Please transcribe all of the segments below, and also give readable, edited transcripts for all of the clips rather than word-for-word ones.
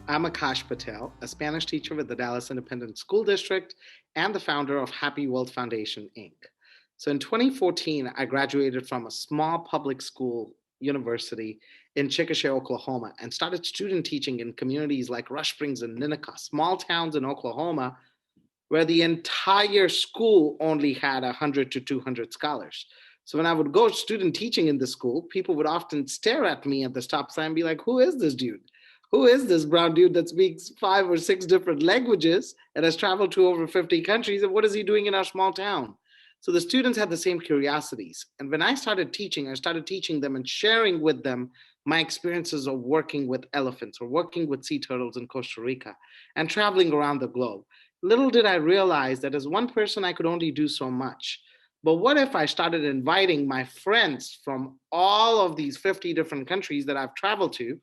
I'm Akash Patel, a Spanish teacher with the Dallas Independent School District and the founder of Happy World Foundation, Inc. So in 2014, I graduated from a small public school university in Chickasha, Oklahoma, and started student teaching in communities like Rush Springs and Ninnekah, small towns in Oklahoma where the entire school only had 100 to 200 scholars. So when I would go student teaching in the school, people would often stare at me at the stop sign and be like, who is this dude? Who is this brown dude that speaks 5 or 6 different languages and has traveled to over 50 countries? And what is he doing in our small town? So the students had the same curiosities. And when I started teaching them and sharing with them my experiences of working with elephants or working with sea turtles in Costa Rica and traveling around the globe. Little did I realize that as one person, I could only do so much. But what if I started inviting my friends from all of these 50 different countries that I've traveled to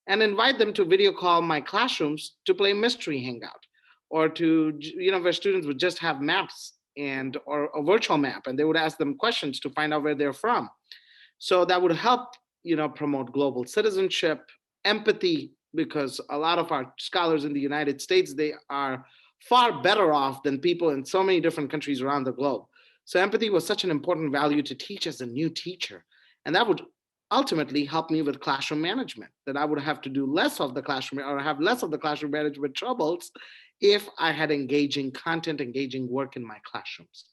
and invite them to video call my classrooms to play mystery hangout or to, where students would just have maps and or a virtual map and they would ask them questions to find out where they're from. So that would help, promote global citizenship, empathy, because a lot of our scholars in the United States, they are far better off than people in so many different countries around the globe. So empathy was such an important value to teach as a new teacher. And that would ultimately help me with classroom management, that I would have to do less of the classroom or have less of the classroom management troubles if I had engaging content, engaging work in my classrooms.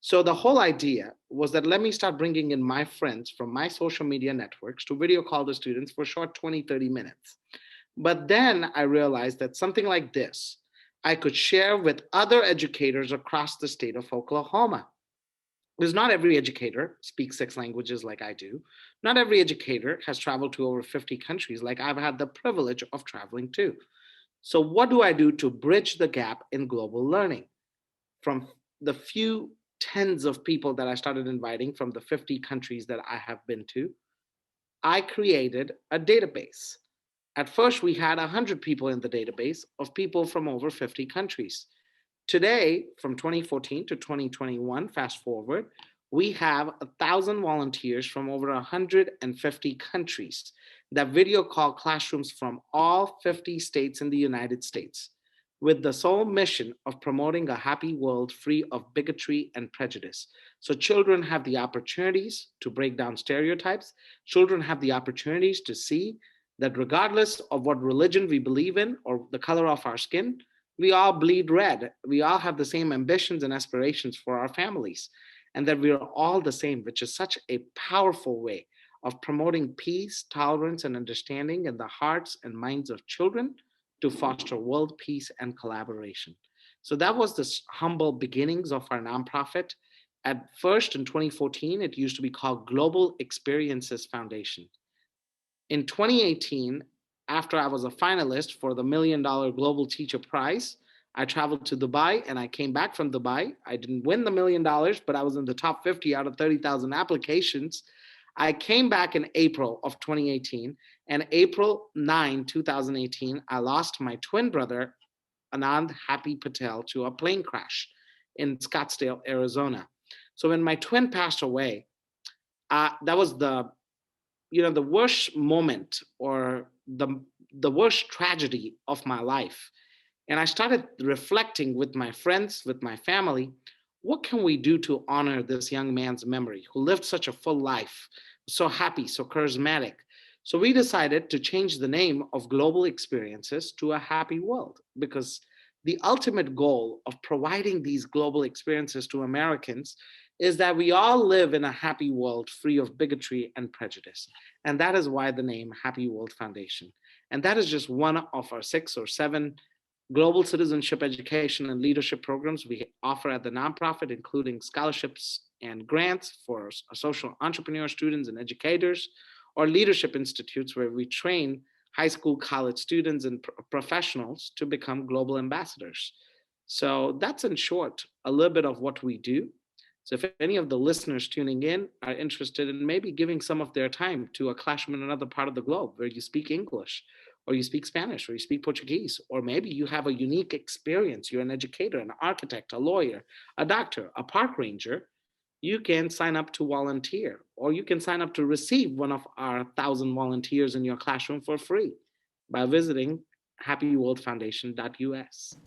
So the whole idea was that let me start bringing in my friends from my social media networks to video call the students for short 20, 30 minutes. But then I realized that something like this I could share with other educators across the state of Oklahoma. Because not every educator speaks 6 languages like I do. Not every educator has traveled to over 50 countries like I've had the privilege of traveling to. So, what do I do to bridge the gap in global learning? From the few tens of people that I started inviting from the 50 countries that I have been to, I created a database. At first, we had 100 people in the database of people from over 50 countries. Today, from 2014 to 2021, fast forward, we have 1,000 volunteers from over 150 countries that video call classrooms from all 50 states in the United States with the sole mission of promoting a happy world free of bigotry and prejudice. So children have the opportunities to break down stereotypes. Children have the opportunities to see that regardless of what religion we believe in or the color of our skin, we all bleed red. We all have the same ambitions and aspirations for our families, and that we are all the same, which is such a powerful way of promoting peace, tolerance, and understanding in the hearts and minds of children to foster world peace and collaboration. So that was the humble beginnings of our nonprofit. At first, in 2014, it used to be called Global Experiences Foundation. In 2018, after I was a finalist for the $1 million Global Teacher Prize, I traveled to Dubai and I came back from Dubai. I didn't win the $1 million, but I was in the top 50 out of 30,000 applications. I came back in April of 2018, and April 9, 2018, I lost my twin brother, Anand Happy Patel, to a plane crash in Scottsdale, Arizona. So when my twin passed away, that was the worst moment or the worst tragedy of my life. And I started reflecting with my friends, with my family, what can we do to honor this young man's memory who lived such a full life, so happy, so charismatic? So we decided to change the name of Global Experiences to A Happy World, because the ultimate goal of providing these global experiences to Americans is that we all live in a happy world free of bigotry and prejudice. And that is why the name Happy World Foundation. And that is just one of our 6 or 7 global citizenship education and leadership programs we offer at the nonprofit, including scholarships and grants for social entrepreneur students and educators, or leadership institutes where we train high school, college students, and professionals to become global ambassadors. So that's in short a little bit of what we do. So if any of the listeners tuning in are interested in maybe giving some of their time to a classroom in another part of the globe where you speak English, or you speak Spanish, or you speak Portuguese, or maybe you have a unique experience, you're an educator, an architect, a lawyer, a doctor, a park ranger, you can sign up to volunteer, or you can sign up to receive one of our 1,000 volunteers in your classroom for free by visiting happyworldfoundation.us.